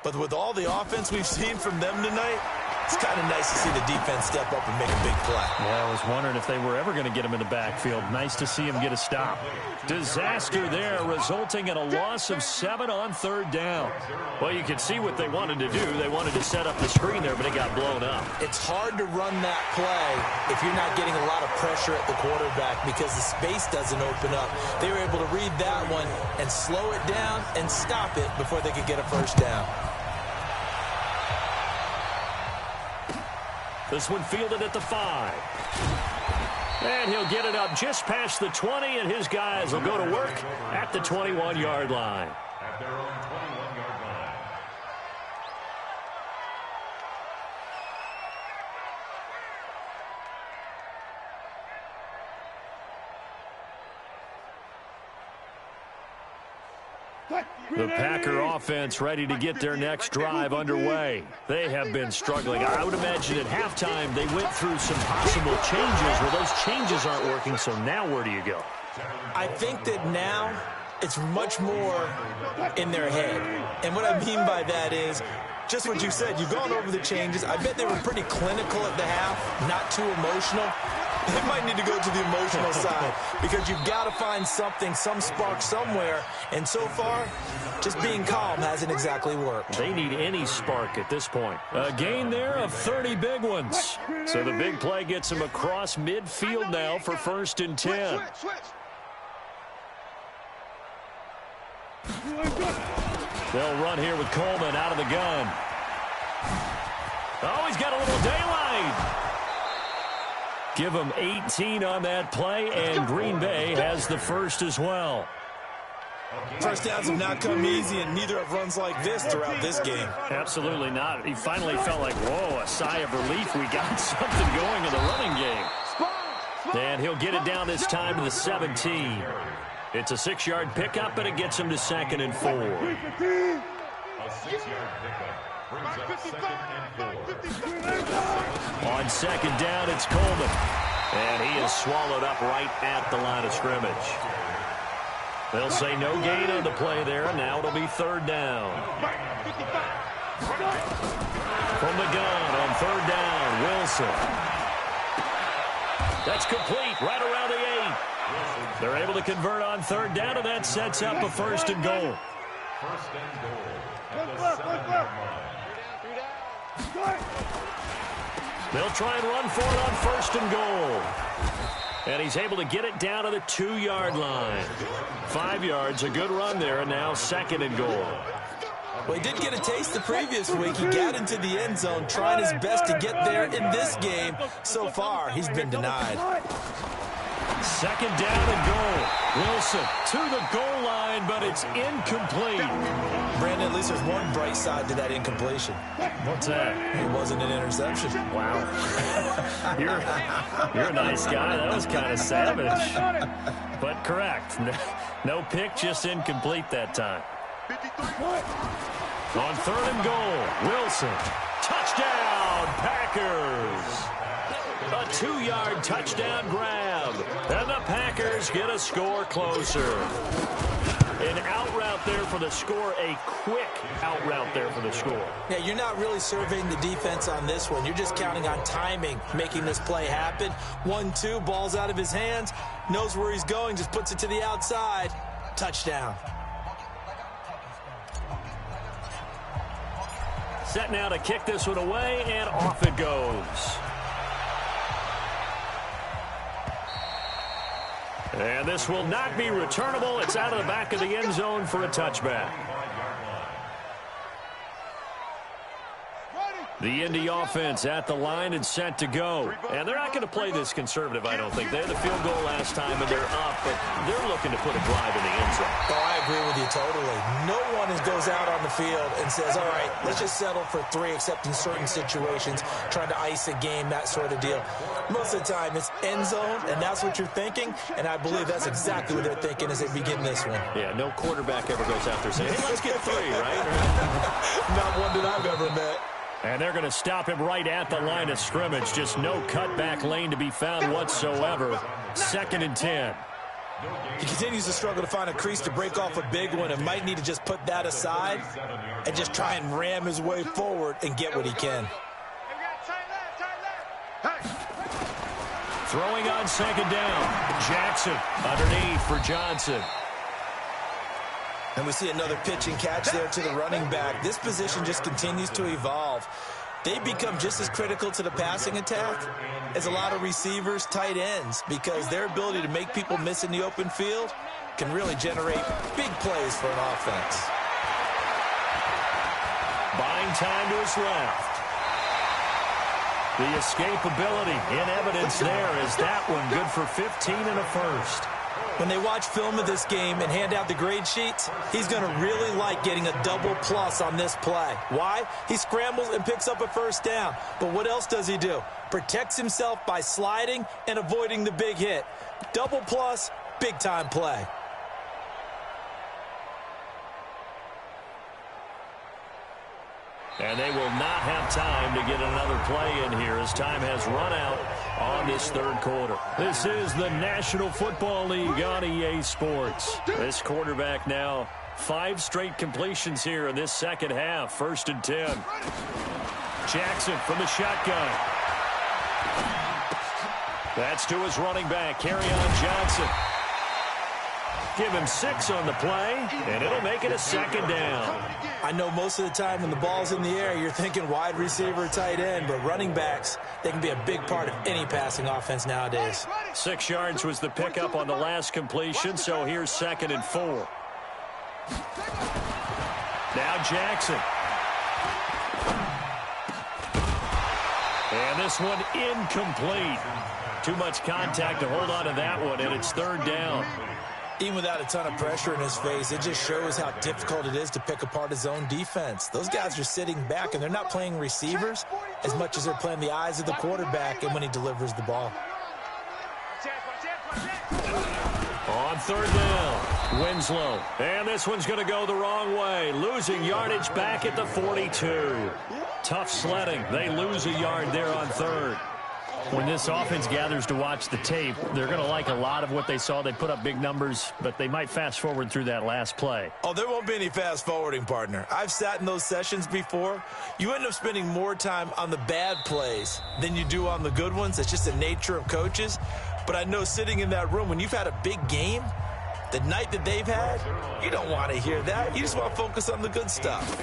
But with all the offense we've seen from them tonight, it's kind of nice to see the defense step up and make a big play. Yeah, I was wondering if they were ever going to get him in the backfield. Nice to see him get a stop. Disaster there, resulting in a loss of 7 on third down. Well, you can see what they wanted to do. They wanted to set up the screen there, but it got blown up. It's hard to run that play if you're not getting a lot of pressure at the quarterback because the space doesn't open up. They were able to read that one and slow it down and stop it before they could get a first down. This one fielded at the 5. And he'll get it up just past the 20, and his guys will go to work at the 21-yard line. At their own 21-yard line. The Packer offense ready to get their next drive underway. They have been struggling. I would imagine at halftime they went through some possible changes. Well, those changes aren't working, so now where do you go? I think that now it's much more in their head. And what I mean by that is just what you said. You've gone over the changes. I bet they were pretty clinical at the half, not too emotional. They might need to go to the emotional side because you've got to find something, some spark somewhere. And so far, just being calm hasn't exactly worked. They need any spark at this point. A gain there of 30 big ones. So the big play gets them across midfield now for 1st and 10. They'll run here with Coleman out of the gun. Oh, he's got a little daylight. Give him 18 on that play, and Green Bay has the first as well. First downs have not come easy, and neither have runs like this throughout this game. Absolutely not. He finally felt like, whoa, a sigh of relief. We got something going in the running game. And he'll get it down this time to the 17. It's a 6-yard pickup, and it gets him to 2nd and 4. A 6-yard pickup brings up 2nd and 4. On 2nd down, it's Coleman. And he is swallowed up right at the line of scrimmage. They'll say no gain on the play there, and now it'll be 3rd down. From the gun on 3rd down, Wilson. That's complete right around the 8. They're able to convert on 3rd down, and that sets up a 1st and goal. 1st and goal at the 7-yard line. They'll try and run for it on 1st and goal. And he's able to get it down to the 2-yard line. 5 yards, a good run there, and now 2nd and goal. Well, he did get a taste the previous week. He got into the end zone, trying his best to get there in this game. So far, he's been denied. 2nd down and goal. Wilson to the goal line, but it's incomplete. Brandon, at least there's one bright side to that incompletion. What's that? It wasn't an interception. Wow. You're a nice guy. That was kind of savage. But correct. No pick, just incomplete that time. On 3rd and goal, Wilson. Touchdown, Packers. A 2-yard touchdown grab. And the Packers get a score closer. An out route there for the score, a quick out route there for the score. Yeah, you're not really surveying the defense on this one. You're just counting on timing, making this play happen. 1-2, ball's out of his hands, knows where he's going, just puts it to the outside. Touchdown. Set now to kick this one away, and off it goes. And this will not be returnable. It's out of the back of the end zone for a touchback. The Indy offense at the line and set to go. And they're not going to play this conservative, I don't think. They had the field goal last time, and they're up, but they're looking to put a drive in the end zone. Oh, I agree with you totally. No one goes out on the field and says, all right, let's just settle for 3, except in certain situations, trying to ice a game, that sort of deal. Most of the time, it's end zone, and that's what you're thinking, and I believe that's exactly what they're thinking as they begin this one. Yeah, no quarterback ever goes out there saying, hey, let's get 3, right? Not one that I've ever met. And they're going to stop him right at the line of scrimmage. Just no cutback lane to be found whatsoever. 2nd and 10. He continues to struggle to find a crease to break off a big one and might need to just put that aside and just try and ram his way forward and get what he can. Throwing on 2nd down. Jackson underneath for Johnson. And we see another pitch and catch there to the running back. This position just continues to evolve. They become just as critical to the passing attack as a lot of receivers, tight ends, because their ability to make people miss in the open field can really generate big plays for an offense. Buying time to his left. The escapability in evidence there is that one good for 15 and a 1st. When they watch film of this game and hand out the grade sheets, he's going to really like getting a double plus on this play. Why? He scrambles and picks up a 1st down. But what else does he do? Protects himself by sliding and avoiding the big hit. Double plus, big-time play. And they will not have time to get another play in here as time has run out on this 3rd quarter. This is the National Football League on EA Sports. This quarterback now 5 straight completions here in this 2nd half. 1st and 10. Jackson from the shotgun. That's to his running back, Kerryon Johnson. Give him 6 on the play, and it'll make it a 2nd down. I know most of the time when the ball's in the air, you're thinking wide receiver, tight end, but running backs, they can be a big part of any passing offense nowadays. 6 yards was the pickup on the last completion, so here's 2nd and 4. Now Jackson. And this one incomplete. Too much contact to hold on to that one, and it's 3rd down. Even without a ton of pressure in his face, it just shows how difficult it is to pick apart his own defense. Those guys are sitting back, and they're not playing receivers as much as they're playing the eyes of the quarterback and when he delivers the ball. On third down, Winslow. And this one's going to go the wrong way. Losing yardage back at the 42. Tough sledding. They lose a yard there on third. When this offense gathers to watch the tape, they're going to like a lot of what they saw. They put up big numbers, but they might fast forward through that last play. Oh, there won't be any fast forwarding, partner. I've sat in those sessions before. You end up spending more time on the bad plays than you do on the good ones. It's just the nature of coaches. But I know sitting in that room, when you've had a big game, the night that they've had, you don't want to hear that. You just want to focus on the good stuff.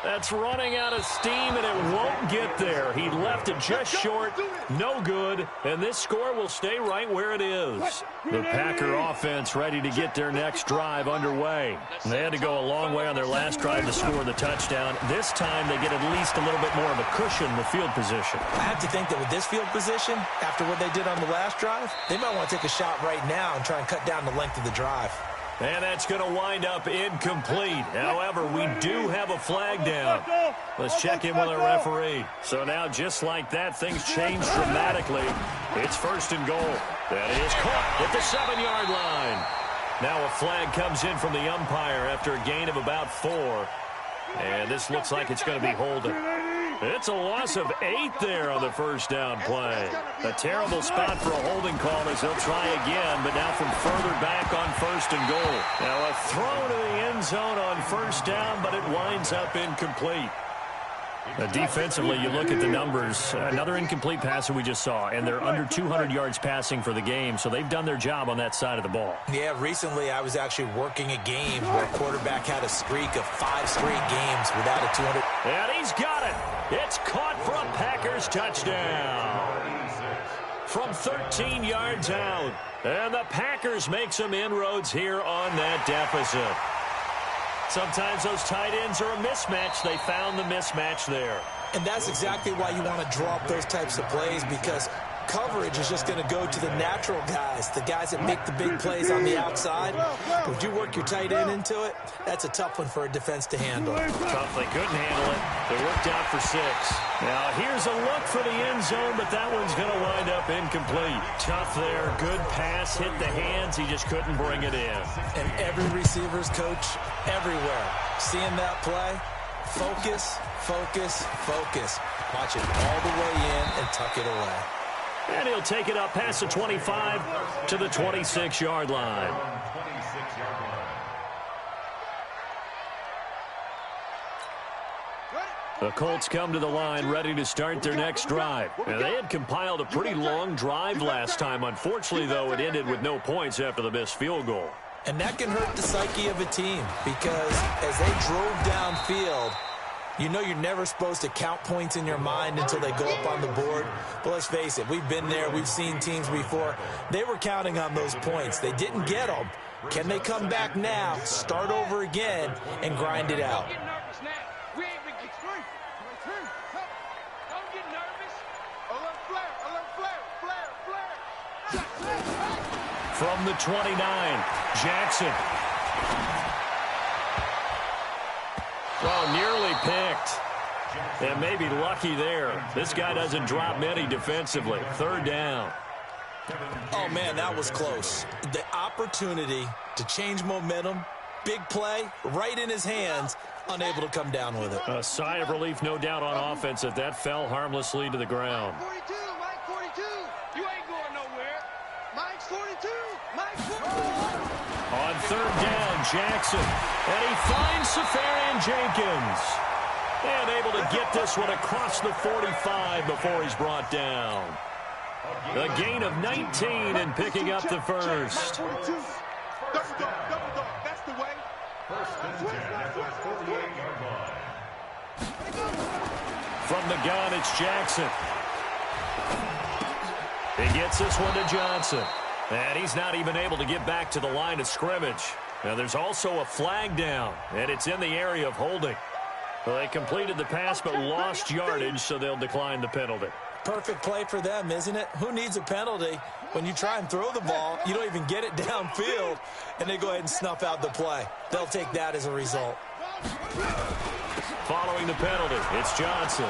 That's running out of steam, and it won't get there. He left it just short, no good, and this score will stay right where it is. The Packer offense ready to get their next drive underway. They had to go a long way on their last drive to score the touchdown. This time they get at least a little bit more of a cushion with field position. I have to think that with this field position, after what they did on the last drive, they might want to take a shot right now and try and cut down the length of the drive. And that's going to wind up incomplete. However, we do have a flag down. Let's check in with our referee. So now, just like that, things change dramatically. It's first and goal. That is caught at the 7-yard line. Now a flag comes in from the umpire after a gain of about 4. And this looks like it's going to be holding. It's a loss of 8 there on the first down play. A terrible spot for a holding call as they'll try again, but now from further back on first and goal. Now a throw to the end zone on first down, but it winds up incomplete. Defensively, you look at the numbers. Another incomplete pass that we just saw, and they're under 200 yards passing for the game, so they've done their job on that side of the ball. Yeah, recently I was actually working a game where a quarterback had a streak of 5 straight games without a 200. And he's got it. It's caught for a Packers touchdown. From 13 yards out. And the Packers make some inroads here on that deficit. Sometimes those tight ends are a mismatch. They found the mismatch there. And that's exactly why you want to draw up those types of plays, because coverage is just going to go to the natural guys, the guys that make the big plays on the outside. But if you work your tight end into it, that's a tough one for a defense to handle. Tough. They couldn't handle it. They worked out for 6. Now here's a look for the end zone, but that one's going to wind up incomplete. Tough there. Good pass. Hit the hands. He just couldn't bring it in. And every receiver's coach everywhere, seeing that play, focus, focus, focus. Watch it all the way in and tuck it away. And he'll take it up past the 25 to the 26-yard line. The Colts come to the line ready to start their next drive. And they had compiled a pretty long drive last time. Unfortunately, though, it ended with no points after the missed field goal. And that can hurt the psyche of a team, because as they drove downfield, you know you're never supposed to count points in your mind until they go up on the board. But let's face it, we've been there. We've seen teams before. They were counting on those points. They didn't get them. Can they come back now, start over again, and grind it out? From the 29, Jackson. Oh, nearly picked. And maybe lucky there. This guy doesn't drop many defensively. Third down. Oh, man, that was close. The opportunity to change momentum, big play, right in his hands, unable to come down with it. A sigh of relief, no doubt, on offense that that fell harmlessly to the ground. Mike 42, Mike 42. You ain't going nowhere. Mike's 42, Mike's 42. On third down, Jackson. And he finds Safarian Jenkins. And able to get this one across the 45 before he's brought down. A gain of 19 and picking up the first. Double dog, that's the way. From the gun, it's Jackson. He gets this one to Johnson. And he's not even able to get back to the line of scrimmage. Now there's also a flag down, and it's in the area of holding. Well, they completed the pass but lost yardage, so they'll decline the penalty. Perfect play for them, isn't it? Who needs a penalty? When you try and throw the ball, you don't even get it downfield, and they go ahead and snuff out the play. They'll take that as a result. Following the penalty, it's Johnson.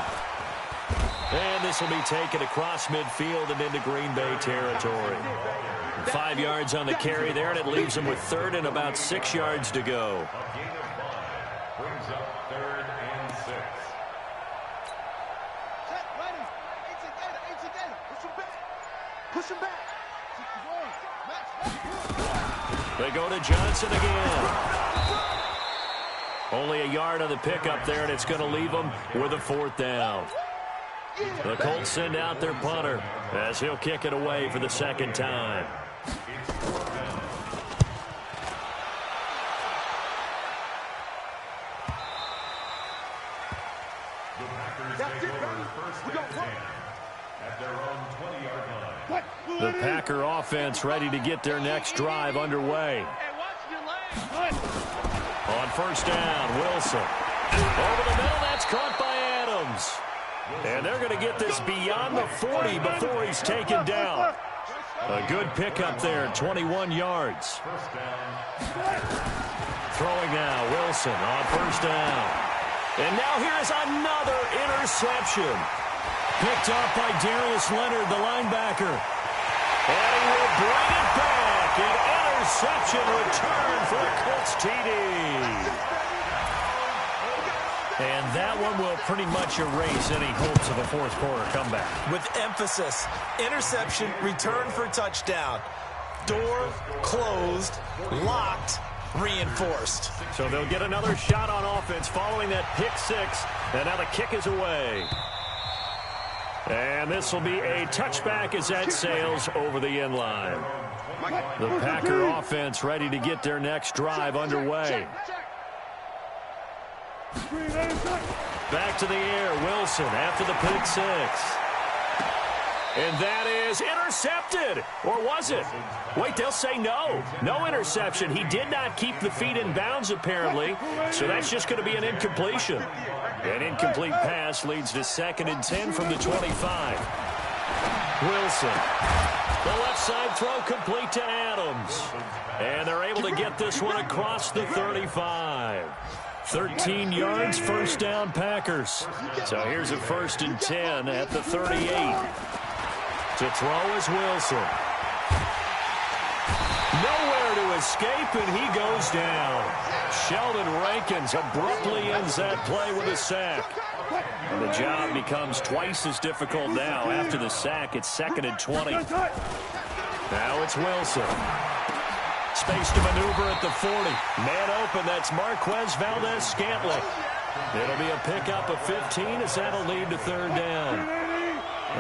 And this will be taken across midfield and into Green Bay territory. 5 yards on the carry there, and it leaves them with third and about 6 yards to go. Brings up 3rd and 6. Set, ready. Push him back. They go to Johnson again. Only a yard on the pickup there, and it's going to leave them with a 4th down. The Colts send out their punter as he'll kick it away for the 2nd time. It's 4th down. The Packers take over 1st and 10 at their own 20-yard line. The Packer offense ready to get their next drive underway. On 1st down, Wilson. Over the middle, that's caught by Adams. And they're going to get this beyond the 40 before he's taken down. A good pickup there, 21 yards. Throwing now, Wilson on 1st down. And now here's another interception. Picked up by Darius Leonard, the linebacker. And he will bring it back. An interception return for a Colts TD. And that one will pretty much erase any hopes of a 4th quarter comeback. With emphasis, interception, return for touchdown. Door closed, locked, reinforced. So they'll get another shot on offense following that pick 6. And now the kick is away. And this will be a touchback as that sails over the end line. The Packer offense ready to get their next drive underway. Back to the air, Wilson after the pick 6. And that is intercepted. Or was it? Wait, they'll say no. No interception. He did not keep the feet in bounds, apparently. So that's just going to be an incompletion. An incomplete pass leads to 2nd and 10 from the 25. Wilson. The left side throw complete to Adams. And they're able to get this one across the 35. 13 yards, 1st down Packers. So here's a 1st and 10 at the 38. To throw is Wilson. Nowhere to escape, and he goes down. Sheldon Rankins abruptly ends that play with a sack. And the job becomes twice as difficult now. After the sack, it's 2nd and 20. Now it's Wilson. Space to maneuver at the 40. Man open, that's Marquez Valdez-Scantling. It'll be a pickup of 15 as that'll lead to 3rd down.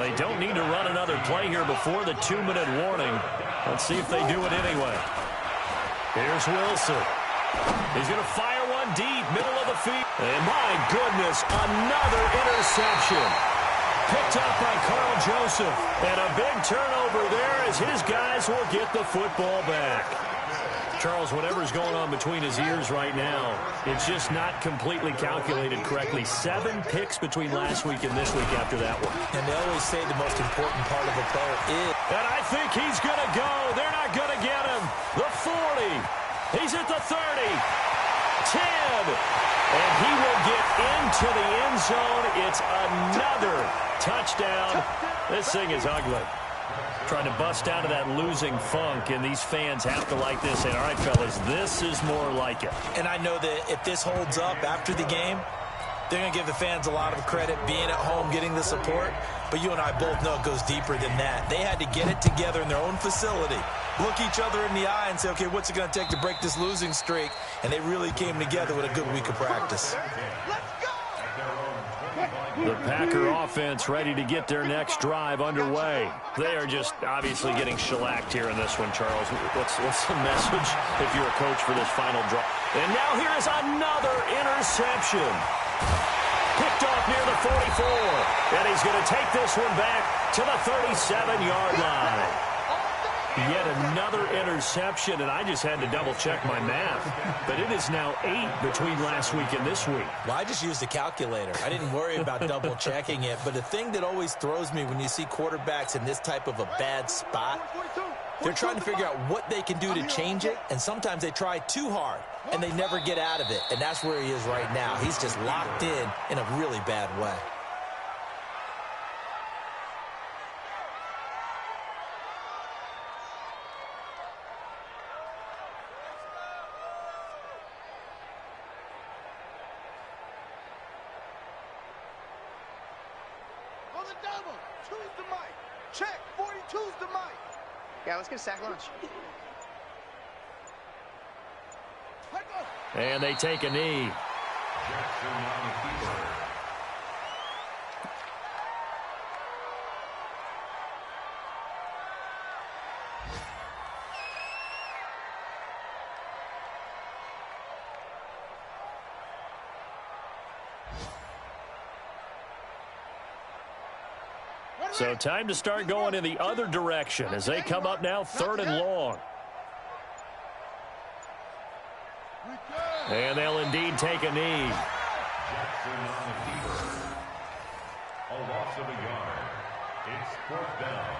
They don't need to run another play here before the 2-minute warning. Let's see if they do it anyway. Here's Wilson. He's going to fire one deep, middle of the field. And my goodness, another interception. Picked up by Carl Joseph. And a big turnover there as his guys will get the football back. Charles, whatever's going on between his ears right now, it's just not completely calculated correctly. 7 picks between last week and this week after that one. And they always say the most important part of a player is... And I think he's going to go. They're not going to get him. The 40. He's at the 30. 10. And he will get into the end zone. It's another touchdown. This thing is ugly. Trying to bust out of that losing funk, and these fans have to like this. And all right, fellas, this is more like it. And I know that if this holds up after the game, they're going to give the fans a lot of credit being at home, getting the support. But you and I both know it goes deeper than that. They had to get it together in their own facility, look each other in the eye and say, okay, what's it going to take to break this losing streak? And they really came together with a good week of practice. The Packer offense ready to get their next drive underway. They are just obviously getting shellacked here in this one, Charles. What's the message if you're a coach for this final drive? And now here is another interception. Picked off near the 44. And he's going to take this one back to the 37-yard line. Yet another interception, and I just had to double-check my math. But it is now 8 between last week and this week. Well, I just used a calculator. I didn't worry about double-checking it. But the thing that always throws me when you see quarterbacks in this type of a bad spot, they're trying to figure out what they can do to change it, and sometimes they try too hard, and they never get out of it. And that's where he is right now. He's just locked in a really bad way. double. Two's the mic. Check. 42's the mic. Yeah, let's get a sack lunch. And they take a knee. Jackson on the keeper. So time to start going in the other direction as they come up now 3rd and long. And they'll indeed take a knee. Jackson on the keeper. A loss of a yard. It's 4th down.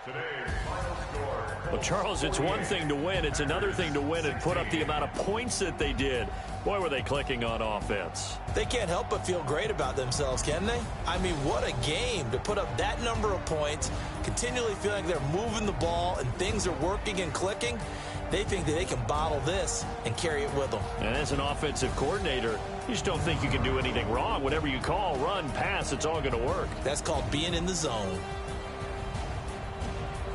Today's final score. Well, Charles, it's one thing to win. It's another thing to win and put up the amount of points that they did. Boy, were they clicking on offense. They can't help but feel great about themselves, can they? I mean, what a game to put up that number of points, continually feeling they're moving the ball and things are working and clicking. They think that they can bottle this and carry it with them. And as an offensive coordinator, you just don't think you can do anything wrong. Whatever you call, run, pass, it's all going to work. That's called being in the zone.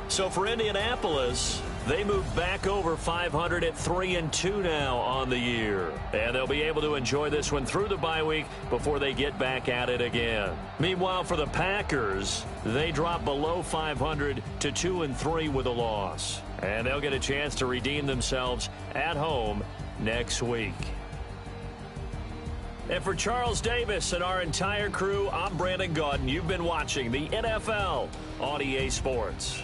So for Indianapolis, they move back over 500 at 3-2 now on the year. And they'll be able to enjoy this one through the bye week before they get back at it again. Meanwhile, for the Packers, they drop below 500 to 2-3 with a loss. And they'll get a chance to redeem themselves at home next week. And for Charles Davis and our entire crew, I'm Brandon Gaudin. You've been watching the NFL on EA Sports.